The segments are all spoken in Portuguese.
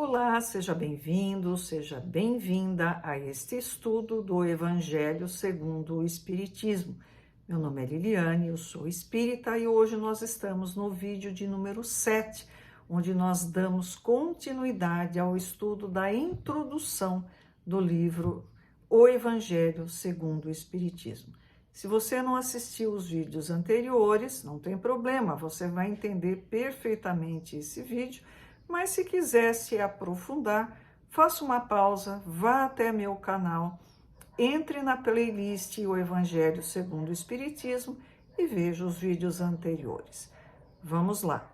Olá, seja bem-vindo, seja bem-vinda a este estudo do Evangelho segundo o Espiritismo. Meu nome é Liliane, eu sou espírita e hoje nós estamos no vídeo de número 7, onde nós damos continuidade ao estudo da introdução do livro O Evangelho segundo o Espiritismo. Se você não assistiu os vídeos anteriores, não tem problema, você vai entender perfeitamente esse vídeo. Mas se quiser se aprofundar, faça uma pausa, vá até meu canal, entre na playlist O Evangelho segundo o Espiritismo e veja os vídeos anteriores. Vamos lá.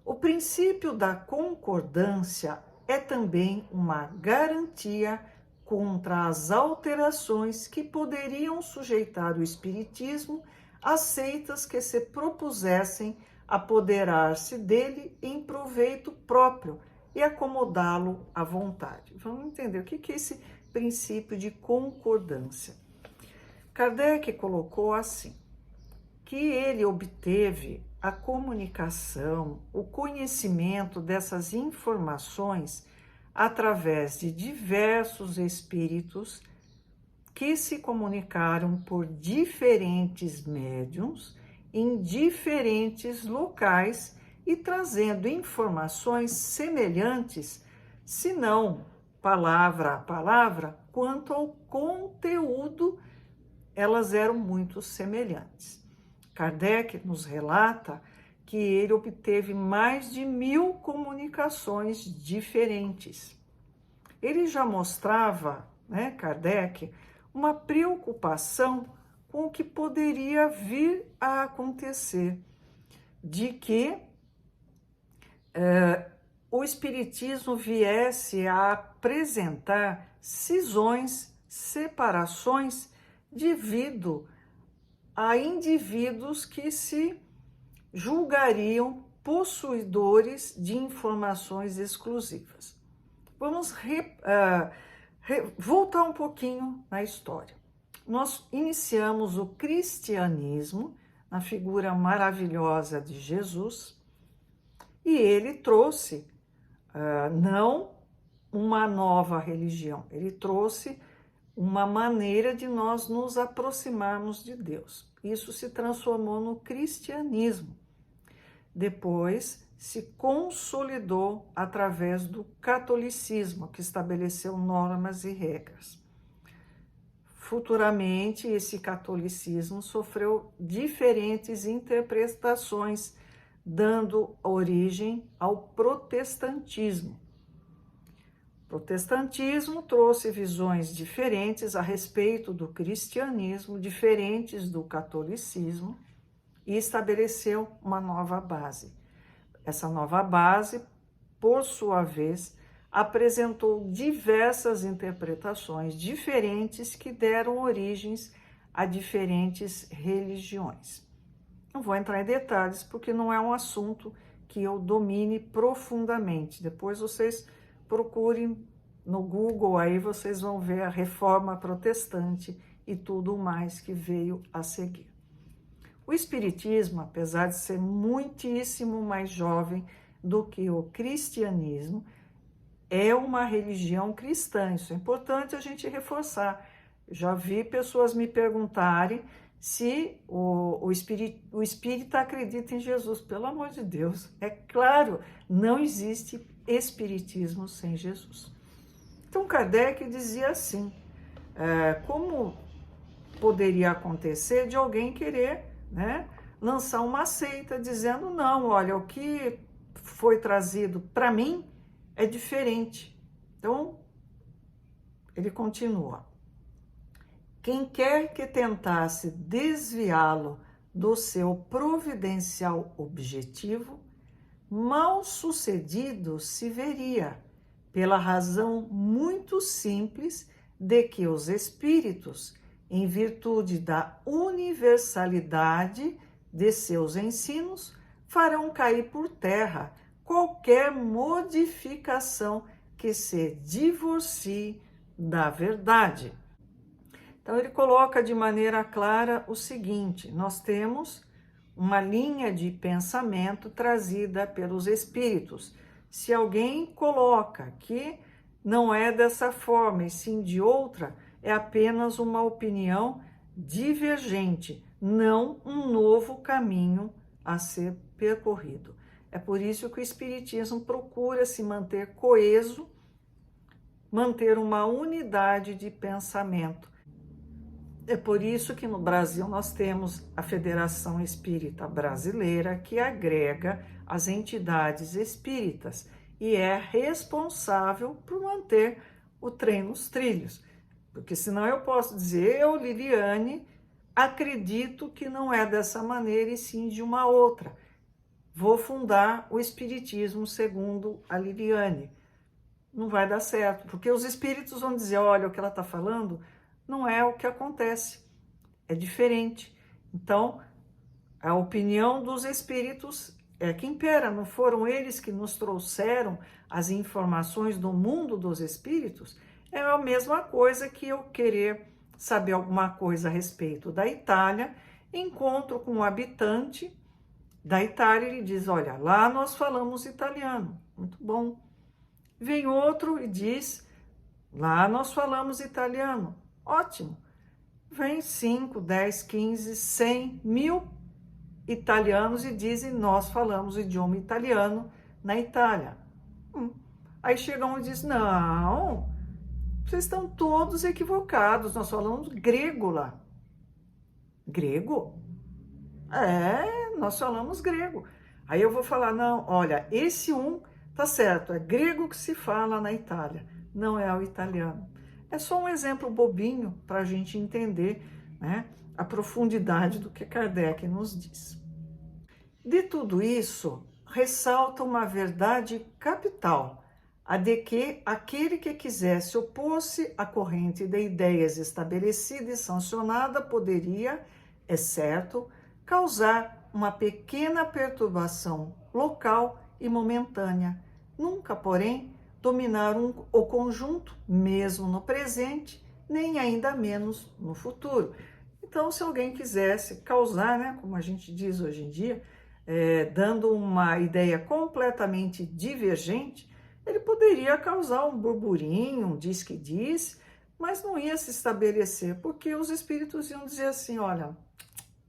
O princípio da concordância é também uma garantia contra as alterações que poderiam sujeitar o Espiritismo a seitas que se propusessem apoderar-se dele em proveito próprio e acomodá-lo à vontade. Vamos entender o que é esse princípio de concordância. Kardec colocou assim, que ele obteve a comunicação, o conhecimento dessas informações através de diversos espíritos que se comunicaram por diferentes médiuns em diferentes locais e trazendo informações semelhantes, se não palavra a palavra, quanto ao conteúdo, elas eram muito semelhantes. Kardec nos relata que ele obteve mais de 1000 comunicações diferentes. Ele já mostrava, Kardec, uma preocupação com o que poderia vir a acontecer, de que o Espiritismo viesse a apresentar cisões, separações, devido a indivíduos que se julgariam possuidores de informações exclusivas. Vamos voltar um pouquinho na história. Nós iniciamos o cristianismo na figura maravilhosa de Jesus e ele trouxe não uma nova religião, ele trouxe uma maneira de nós nos aproximarmos de Deus. Isso se transformou no cristianismo. Depois se consolidou através do catolicismo, que estabeleceu normas e regras. Futuramente, esse catolicismo sofreu diferentes interpretações, dando origem ao protestantismo. O protestantismo trouxe visões diferentes a respeito do cristianismo, diferentes do catolicismo, e estabeleceu uma nova base. Essa nova base, por sua vez, apresentou diversas interpretações diferentes que deram origens a diferentes religiões. Não vou entrar em detalhes porque não é um assunto que eu domine profundamente. Depois vocês procurem no Google, aí vocês vão ver a Reforma Protestante e tudo mais que veio a seguir. O Espiritismo, apesar de ser muitíssimo mais jovem do que o cristianismo, é uma religião cristã. Isso é importante a gente reforçar. Já vi pessoas me perguntarem se o espírita acredita em Jesus. Pelo amor de Deus, é claro, não existe espiritismo sem Jesus. Então Kardec dizia assim, como poderia acontecer de alguém querer lançar uma seita dizendo, não, olha, o que foi trazido para mim é diferente. Então, ele continua. Quem quer que tentasse desviá-lo do seu providencial objetivo, mal sucedido se veria, pela razão muito simples de que os espíritos, em virtude da universalidade de seus ensinos, farão cair por terra qualquer modificação que se divorcie da verdade. Então, ele coloca de maneira clara o seguinte: nós temos uma linha de pensamento trazida pelos espíritos. Se alguém coloca que não é dessa forma e sim de outra, é apenas uma opinião divergente, não um novo caminho a ser percorrido. É por isso que o Espiritismo procura se manter coeso, manter uma unidade de pensamento. É por isso que no Brasil nós temos a Federação Espírita Brasileira, que agrega as entidades espíritas e é responsável por manter o trem nos trilhos. Porque senão eu posso dizer, eu, Liliane, acredito que não é dessa maneira e sim de uma outra. Vou fundar o Espiritismo segundo a Liliane. Não vai dar certo, porque os espíritos vão dizer, olha, o que ela está falando não é o que acontece, é diferente. Então, a opinião dos espíritos é que impera, não foram eles que nos trouxeram as informações do mundo dos espíritos? É a mesma coisa que eu querer saber alguma coisa a respeito da Itália, encontro com um habitante da Itália e ele diz, olha, lá nós falamos italiano, muito bom. Vem outro e diz, lá nós falamos italiano, ótimo. Vem 5, 10, 15, 100, 1000 italianos e dizem, nós falamos o idioma italiano na Itália. Aí chega um e diz, não, vocês estão todos equivocados, nós falamos grego lá. Grego? É, nós falamos grego. Aí eu vou falar, não, olha, esse tá certo, é grego que se fala na Itália, não é o italiano. É só um exemplo bobinho para a gente entender, né, a profundidade do que Kardec nos diz. De tudo isso, ressalta uma verdade capital, a de que aquele que quisesse opor-se à corrente de ideias estabelecida e sancionada poderia, é certo, causar uma pequena perturbação local e momentânea, nunca, porém, dominar o conjunto, mesmo no presente, nem ainda menos no futuro. Então, se alguém quisesse causar, né, como a gente diz hoje em dia, dando uma ideia completamente divergente, ele poderia causar um burburinho, um diz que diz, mas não ia se estabelecer, porque os espíritos iam dizer assim, olha,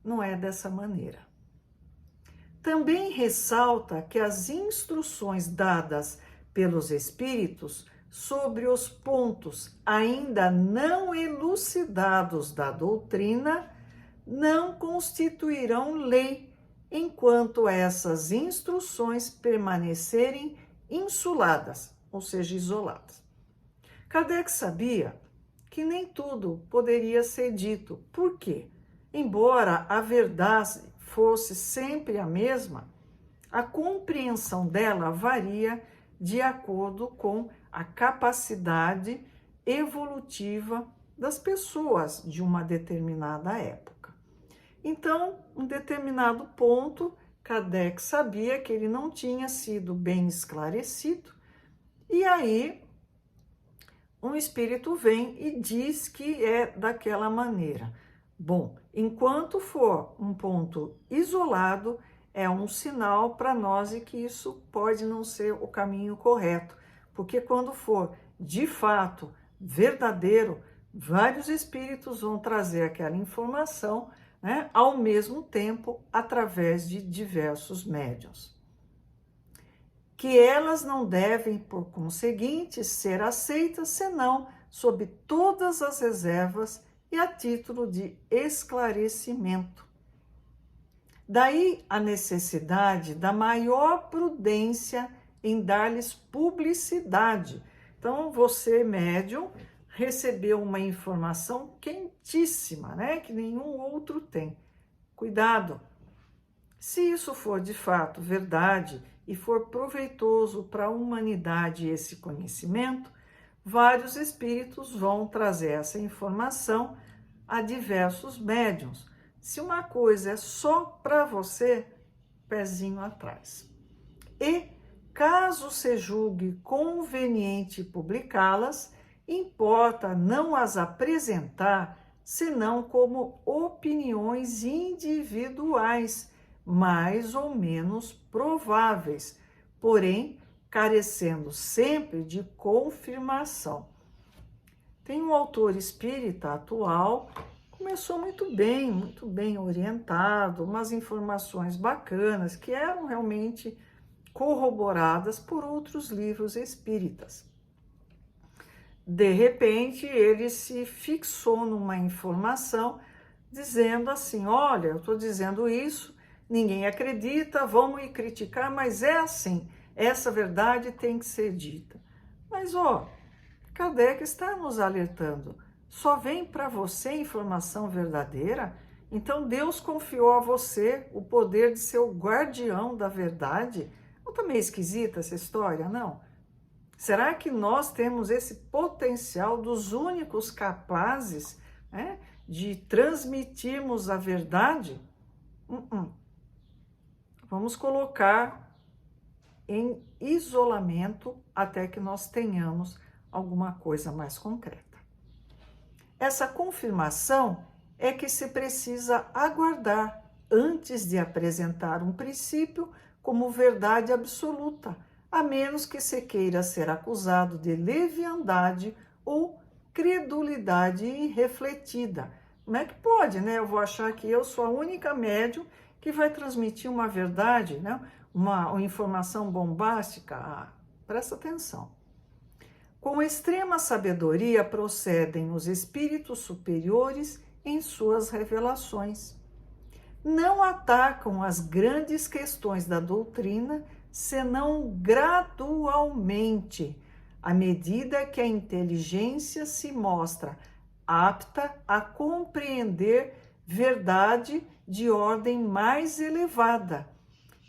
não é dessa maneira. Também ressalta que as instruções dadas pelos espíritos sobre os pontos ainda não elucidados da doutrina não constituirão lei enquanto essas instruções permanecerem insuladas, ou seja, isoladas. Kardec sabia que nem tudo poderia ser dito. Por quê? Embora a verdade fosse sempre a mesma, a compreensão dela varia de acordo com a capacidade evolutiva das pessoas de uma determinada época. Então, um determinado ponto, Kardec sabia que ele não tinha sido bem esclarecido, e aí um espírito vem e diz que é daquela maneira. Bom, enquanto for um ponto isolado, é um sinal para nós de que isso pode não ser o caminho correto, porque quando for de fato verdadeiro, vários espíritos vão trazer aquela informação, né, ao mesmo tempo, através de diversos médiuns. Que elas não devem, por conseguinte, ser aceitas senão sob todas as reservas e a título de esclarecimento. Daí a necessidade da maior prudência em dar-lhes publicidade. Então, você, médium, recebeu uma informação quentíssima, né, que nenhum outro tem. Cuidado! Se isso for de fato verdade e for proveitoso para a humanidade esse conhecimento, vários espíritos vão trazer essa informação a diversos médiuns. Se uma coisa é só para você, pezinho atrás. E, caso se julgue conveniente publicá-las, importa não as apresentar, senão como opiniões individuais, mais ou menos prováveis, porém carecendo sempre de confirmação. Tem um autor espírita atual, começou muito bem orientado, umas informações bacanas que eram realmente corroboradas por outros livros espíritas. De repente, ele se fixou numa informação dizendo assim, olha, eu estou dizendo isso, ninguém acredita, vão me criticar, mas é assim, essa verdade tem que ser dita. Mas, Kardec está nos alertando, só vem para você informação verdadeira? Então Deus confiou a você o poder de ser o guardião da verdade? Não está meio esquisita essa história, não? Será que nós temos esse potencial dos únicos capazes, né, de transmitirmos a verdade? Vamos colocar em isolamento até que nós tenhamos alguma coisa mais concreta. Essa confirmação é que se precisa aguardar antes de apresentar um princípio como verdade absoluta, a menos que se queira ser acusado de leviandade ou credulidade irrefletida. Como é que pode, né? Eu vou achar que eu sou a única médium que vai transmitir uma verdade, né? Uma informação bombástica? Presta atenção. Com extrema sabedoria procedem os espíritos superiores em suas revelações. Não atacam as grandes questões da doutrina, senão gradualmente, à medida que a inteligência se mostra apta a compreender verdade de ordem mais elevada,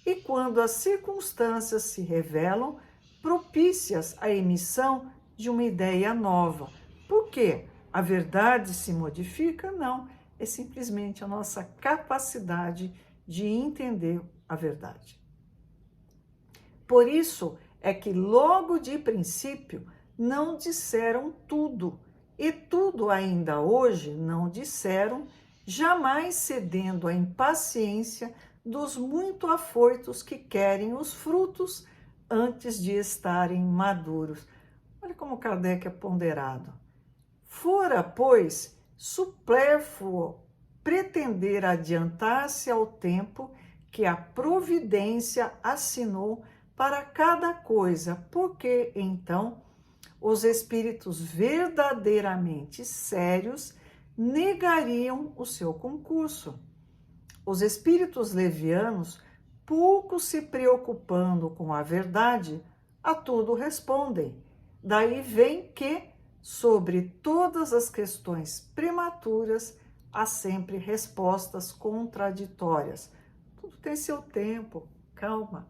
e quando as circunstâncias se revelam propícias à emissão de uma ideia nova. Por quê? A verdade se modifica? Não, é simplesmente a nossa capacidade de entender a verdade. Por isso é que logo de princípio não disseram tudo, e tudo ainda hoje não disseram, jamais cedendo à impaciência dos muito afoitos que querem os frutos antes de estarem maduros. Olha como Kardec é ponderado. Fora, pois, supérfluo pretender adiantar-se ao tempo que a providência assinou para cada coisa, porque então os espíritos verdadeiramente sérios negariam o seu concurso. Os espíritos levianos, pouco se preocupando com a verdade, a tudo respondem. Daí vem que, sobre todas as questões prematuras, há sempre respostas contraditórias. Tudo tem seu tempo, calma.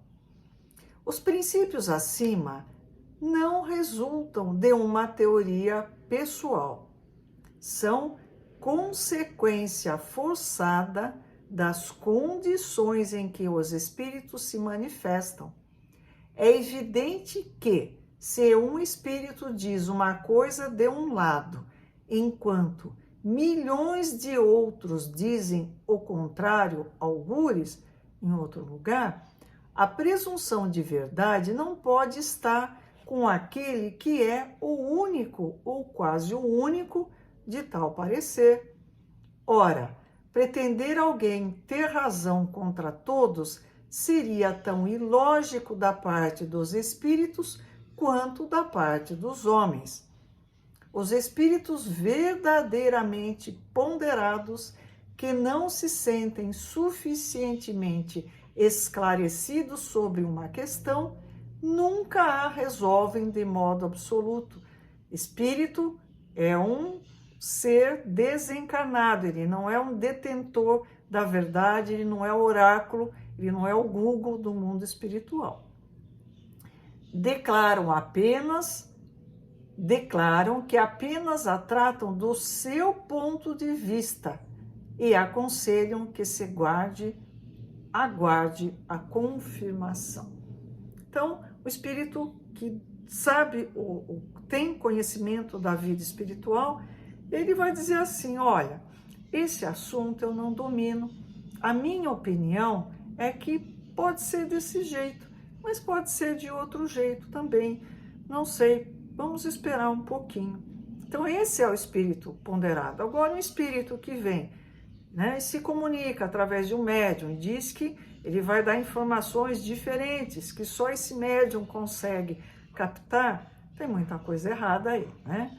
Os princípios acima não resultam de uma teoria pessoal. São consequência forçada das condições em que os espíritos se manifestam. É evidente que, se um espírito diz uma coisa de um lado, enquanto milhões de outros dizem o contrário, algures, em outro lugar, a presunção de verdade não pode estar com aquele que é o único ou quase o único de tal parecer. Ora, pretender alguém ter razão contra todos seria tão ilógico da parte dos espíritos quanto da parte dos homens. Os espíritos verdadeiramente ponderados, que não se sentem suficientemente esclarecidos sobre uma questão, nunca a resolvem de modo absoluto. Espírito é um ser desencarnado, ele não é um detentor da verdade, ele não é o oráculo, ele não é o Google do mundo espiritual. Declaram que apenas a tratam do seu ponto de vista e aconselham que se aguarde a confirmação. Então, o espírito que sabe, tem conhecimento da vida espiritual, ele vai dizer assim, olha, esse assunto eu não domino, a minha opinião é que pode ser desse jeito, mas pode ser de outro jeito também. Não sei, vamos esperar um pouquinho. Então, esse é o espírito ponderado. Agora, um espírito que vem, né, e se comunica através de um médium e diz que ele vai dar informações diferentes, que só esse médium consegue captar, tem muita coisa errada aí, né?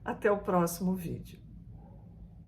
Até o próximo vídeo.